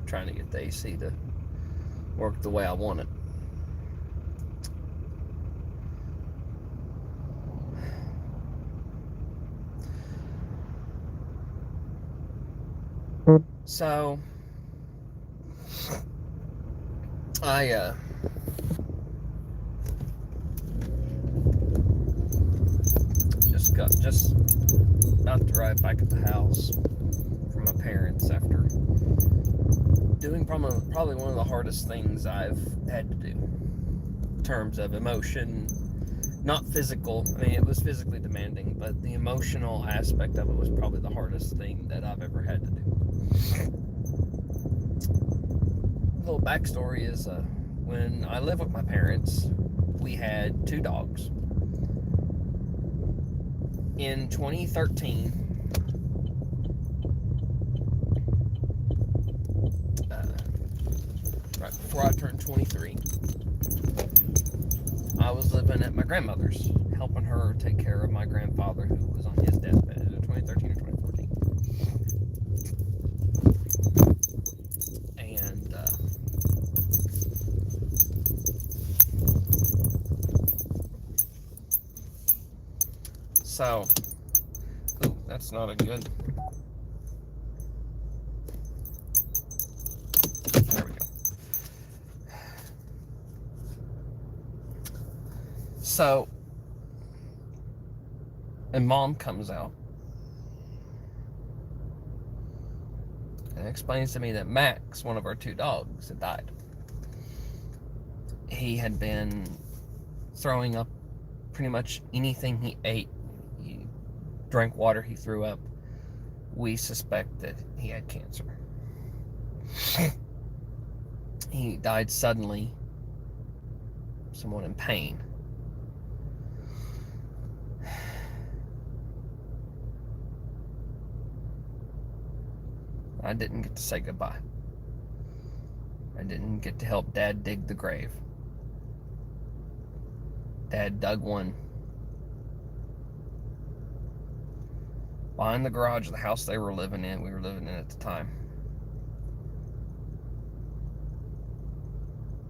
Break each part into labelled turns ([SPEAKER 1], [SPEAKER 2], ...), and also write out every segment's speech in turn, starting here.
[SPEAKER 1] trying to get the AC to work the way I want it. So I just about to arrive back at the house from my parents after doing probably one of the hardest things I've had to do in terms of emotion. Not physical. I mean, it was physically demanding, but the emotional aspect of it was probably the hardest thing that I've ever had to do. A little backstory is when I lived with my parents, we had 2 dogs. In 2013, right before I turned 23, I was living at my grandmother's, helping her take care of my grandfather who was on his deathbed in 2013 or 2014. And so, ooh, that's not a good. There we go. So, and Mom comes out and explains to me that Max, one of our 2 dogs, had died. He had been throwing up pretty much anything he ate. He drank water, he threw up. We suspect that he had cancer. He died suddenly, somewhat in pain. I didn't get to say goodbye. I didn't get to help Dad dig the grave. Dad dug one behind the garage of the house we were living in at the time.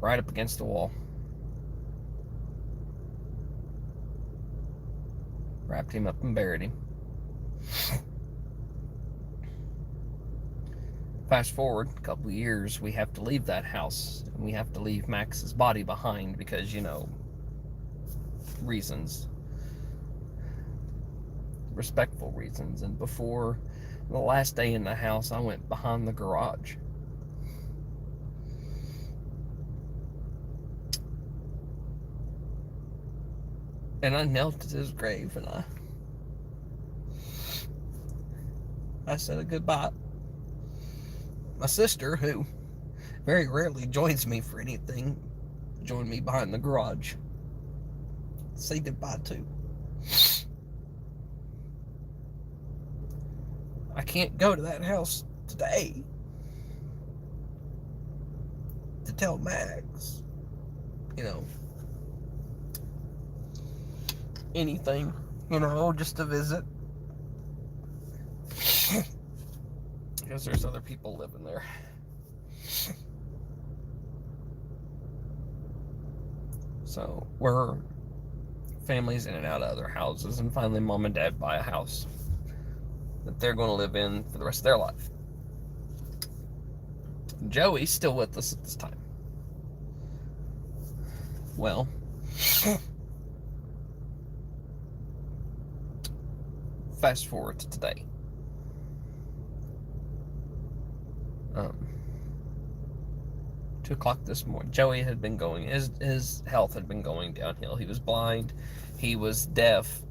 [SPEAKER 1] Right up against the wall. Wrapped him up and buried him. Fast forward a couple of years, we have to leave that house, and we have to leave Max's body behind because, reasons. Respectful reasons. And before the last day in the house, I went behind the garage. And I knelt at his grave, and I said a goodbye. My sister, who very rarely joins me for anything, joined me behind the garage. Say goodbye too. I can't go to that house today to tell Max, anything, just to visit. Because there's other people living there. So we're families in and out of other houses, and finally Mom and Dad buy a house that they're going to live in for the rest of their life. Joey's still with us at this time. Well, fast forward to today. 2 o'clock this morning, Joey had been going, his health had been going downhill. He was blind, he was deaf,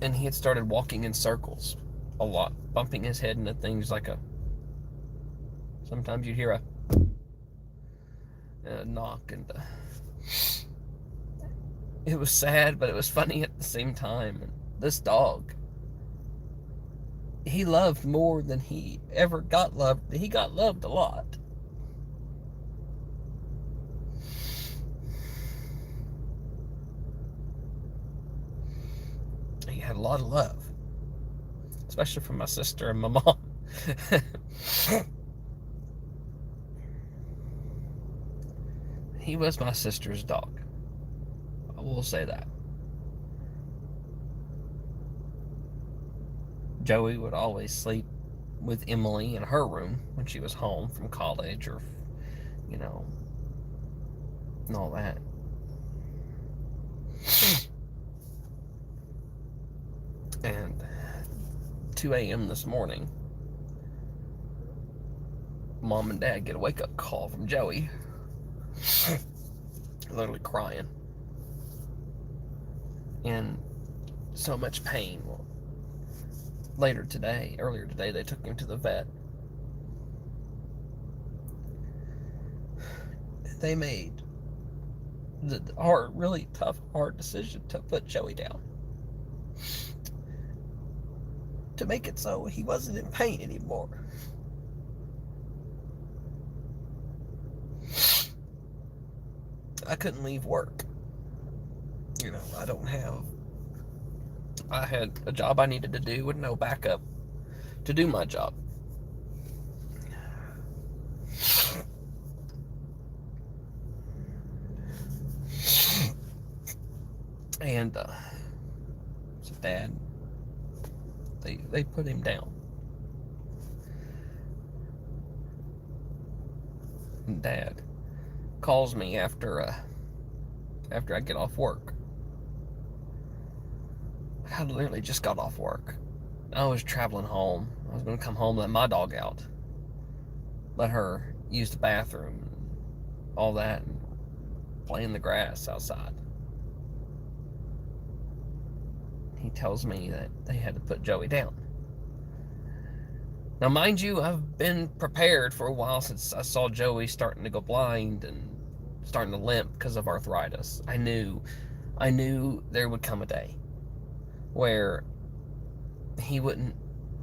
[SPEAKER 1] and he had started walking in circles a lot, bumping his head into things like sometimes you'd hear a knock, and it was sad, but it was funny at the same time. And this dog, he loved more than he ever got loved. He got loved a lot. He had a lot of love, especially from my sister and my mom. he was my sister's dog. I will say that. Joey would always sleep with Emily in her room when she was home from college or, you know, and all that. And 2 a.m. this morning, Mom and Dad get a wake-up call from Joey. Literally crying. In so much pain. Well, earlier today, they took him to the vet. They made the really tough, hard decision to put Joey down. To make it so he wasn't in pain anymore. I couldn't leave work. You know, I had a job I needed to do with no backup to do my job. And so Dad, they put him down. And Dad calls me after I get off work. I literally just got off work. I was traveling home. I was going to come home, let my dog out, let her use the bathroom, all that, and play in the grass outside. He tells me that they had to put Joey down. Now, mind you, I've been prepared for a while since I saw Joey starting to go blind and starting to limp because of arthritis. I knew there would come a day where he would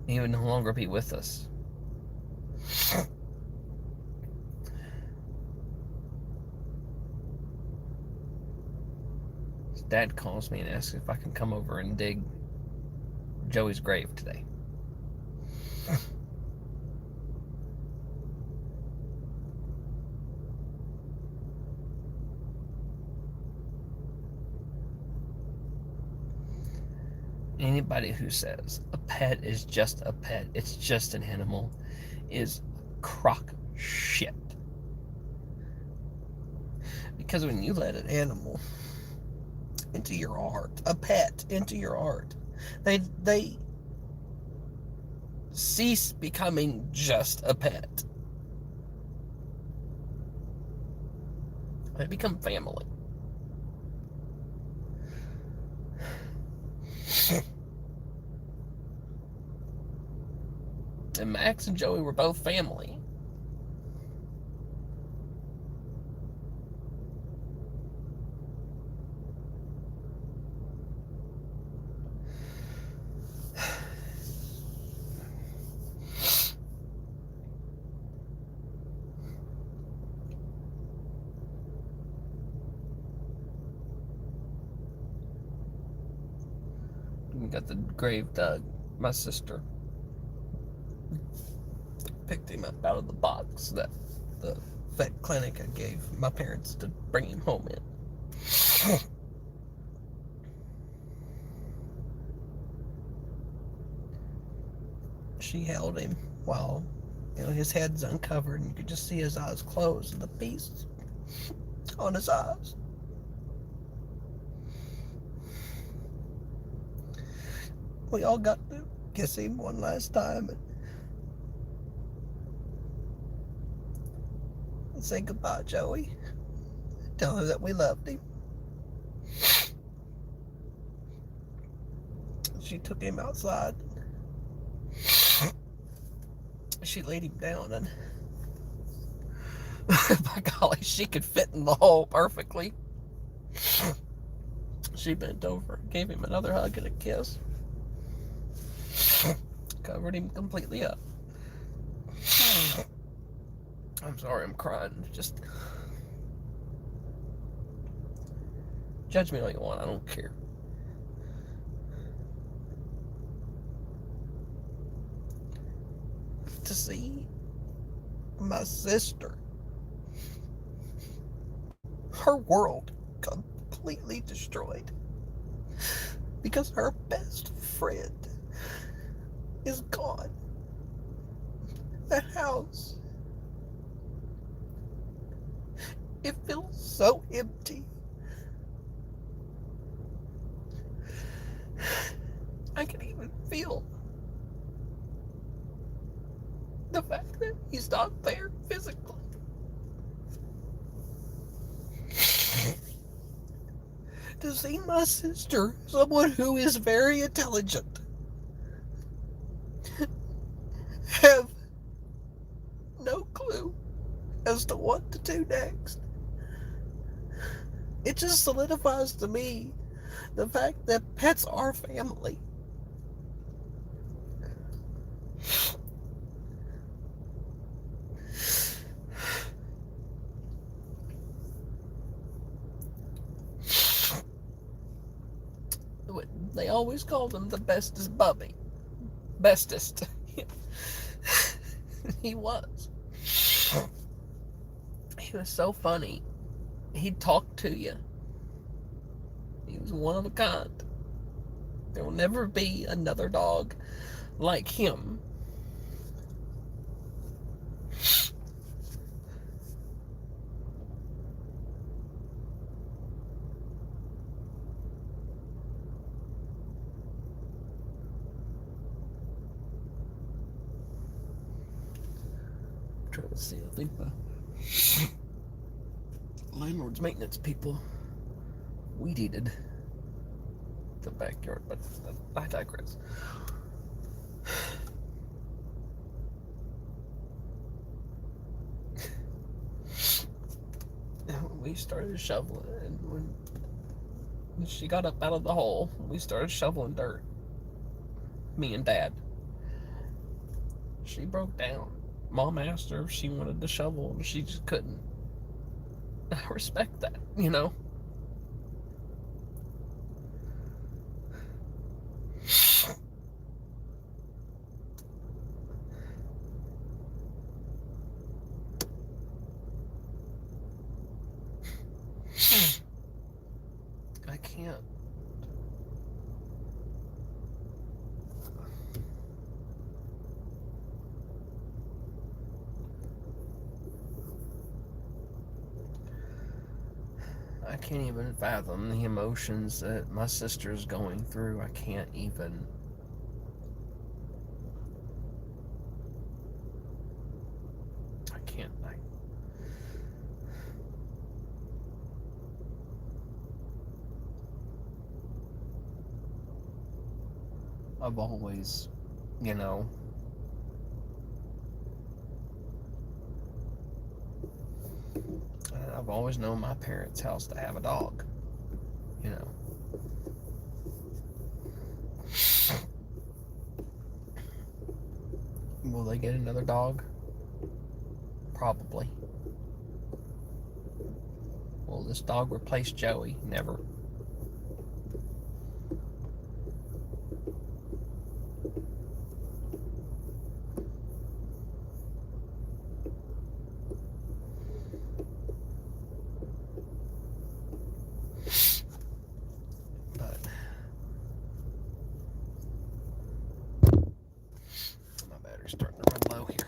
[SPEAKER 1] no longer be with us. His dad calls me and asks if I can come over and dig Joey's grave today. Anybody who says a pet is just a pet, it's just an animal, is crock shit. Because when you let an animal into your heart, a pet into your heart, they cease becoming just a pet. They become family. And Max and Joey were both family. We got the grave dug. My sister picked him up out of the box that the vet clinic I gave my parents to bring him home in. She held him while, his head's uncovered and you could just see his eyes closed and the piece on his eyes. We all got to kiss him one last time and say goodbye, Joey. Tell him that we loved him. She took him outside. She laid him down and by golly, she could fit in the hole perfectly. She bent over, gave him another hug and a kiss. Covered him completely up. I'm sorry, I'm crying. Just judge me all you want, I don't care. To see my sister
[SPEAKER 2] her world completely destroyed because her best friend is gone. That house, it feels so empty. I can even feel the fact that he's not there physically. To see my sister, someone who is very intelligent, have no clue as to what to do next. It just solidifies to me the fact that pets are family. They always called him the bestest Bubby. Bestest. He was. He was so funny. He'd talk to you. He was one of a kind. There will never be another dog like him. I'm trying to see, I think the landlord's maintenance people weed eated the backyard, but I digress. We started shoveling, and when she got up out of the hole, we started shoveling dirt. Me and Dad. She broke down. Mom asked her if she wanted to shovel, and she just couldn't. I respect that, you know? I can't. I can't even fathom the emotions that my sister's going through. I can't even. I can't. I've always, you know, I've always known my parents' house to have a dog, you know. Will they get another dog? Probably. Will this dog replace Joey? Never. But my battery's starting to run low here.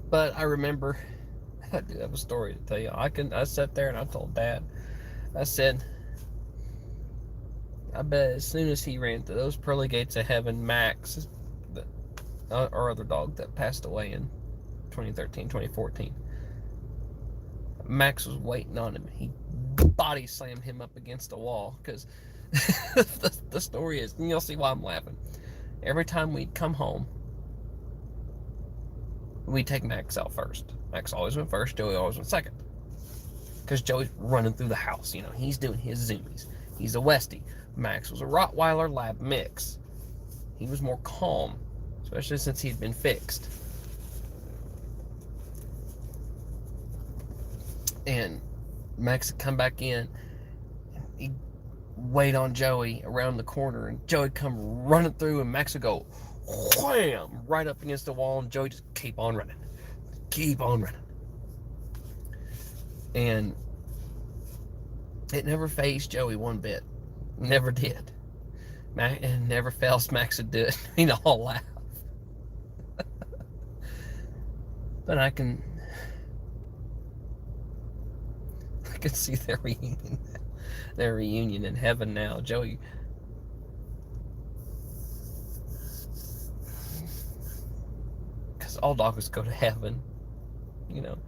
[SPEAKER 2] But I remember, I do have a story to tell you. I sat there and I told Dad, I said, I bet as soon as he ran through those pearly gates of heaven, Max, our other dog that passed away in 2013, 2014, Max was waiting on him. He body slammed him up against a wall because the story is, and you'll see why I'm laughing. Every time we'd come home, we'd take Max out first. Max always went first, Joey always went second. Because Joey's running through the house, you know, he's doing his zoomies. He's a Westie. Max was a Rottweiler Lab mix. He was more calm, especially since he'd been fixed. And Max would come back in, and he'd wait on Joey around the corner, and Joey'd come running through, and Max would go, wham, right up against the wall, and Joey just keep on running. Keep on running. And it never fazed Joey one bit. Never did. And never fails Max would do it. We'd all laugh. But I can see their reunion in heaven now. Joey, because all dogs go to heaven, you know.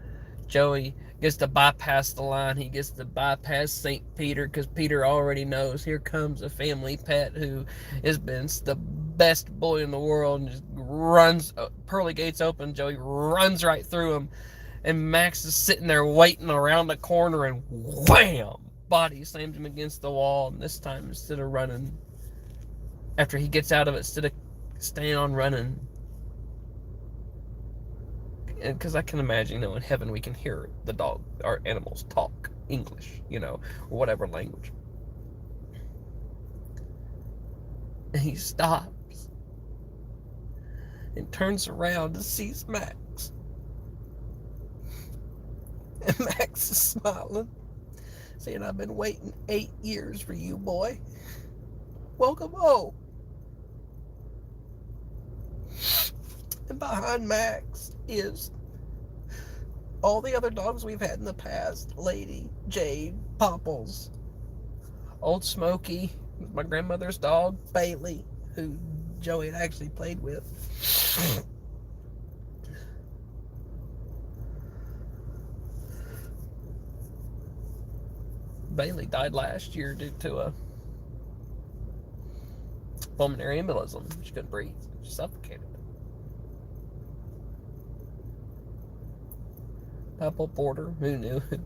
[SPEAKER 2] Joey gets to bypass the line. He gets to bypass St. Peter, because Peter already knows here comes a family pet who has been the best boy in the world, and just runs, pearly gates open, Joey runs right through him, and Max is sitting there waiting around the corner, and wham, body slams him against the wall. And this time, instead of running, after he gets out of it, instead of staying on running, because I can imagine, you know, in heaven we can hear the dog, our animals talk English, you know, or whatever language. And he stops and turns around and sees Max. And Max is smiling, saying, "I've been waiting 8 years for you, boy. Welcome home." And behind Max is all the other dogs we've had in the past. Lady, Jade, Popples, Old Smoky, my grandmother's dog, Bailey, who Joey had actually played with. Bailey died last year due to a pulmonary embolism. She couldn't breathe. She suffocated. Apple Porter, who knew him.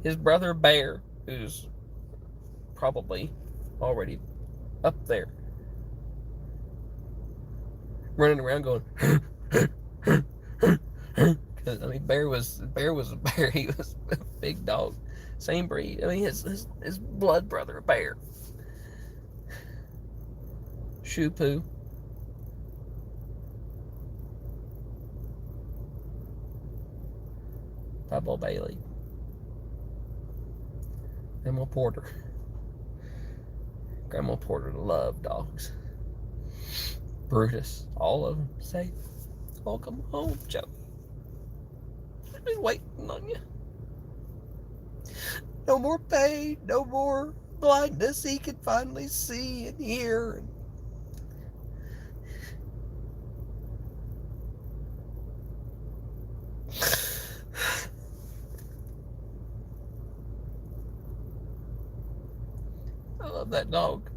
[SPEAKER 2] His brother Bear, who's probably already up there, running around going, I mean, Bear was a bear. He was a big dog, same breed. I mean, his blood brother Bear. Shoo Poo. Pablo Bailey. Grandma Porter. Grandma Porter loved dogs. Brutus. All of them say, "Welcome home, Joe. I've been waiting on you. No more pain, no more blindness. He can finally see and hear." I love that dog.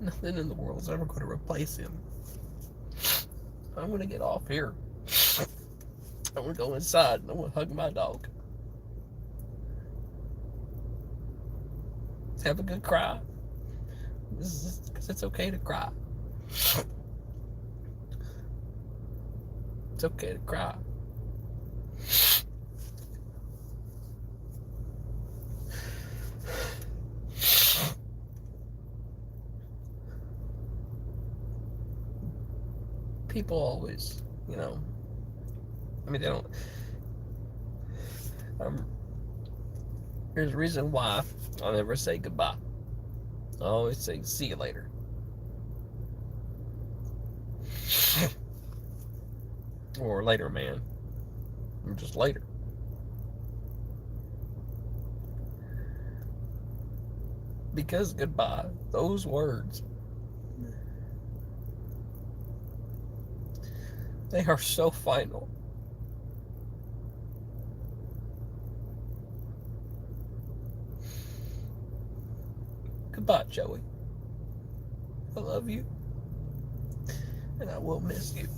[SPEAKER 2] Nothing in the world's ever going to replace him. I'm going to get off here. I'm going to go inside and I'm going to hug my dog. Let's have a good cry. Because it's okay to cry. It's okay to cry. People always, you know, I mean, they don't, there's a reason why I never say goodbye. I always say, "See you later." Or "Later, man." Or just "later." Because goodbye, those words, they are so final. Goodbye, Joey. I love you. And I will miss you.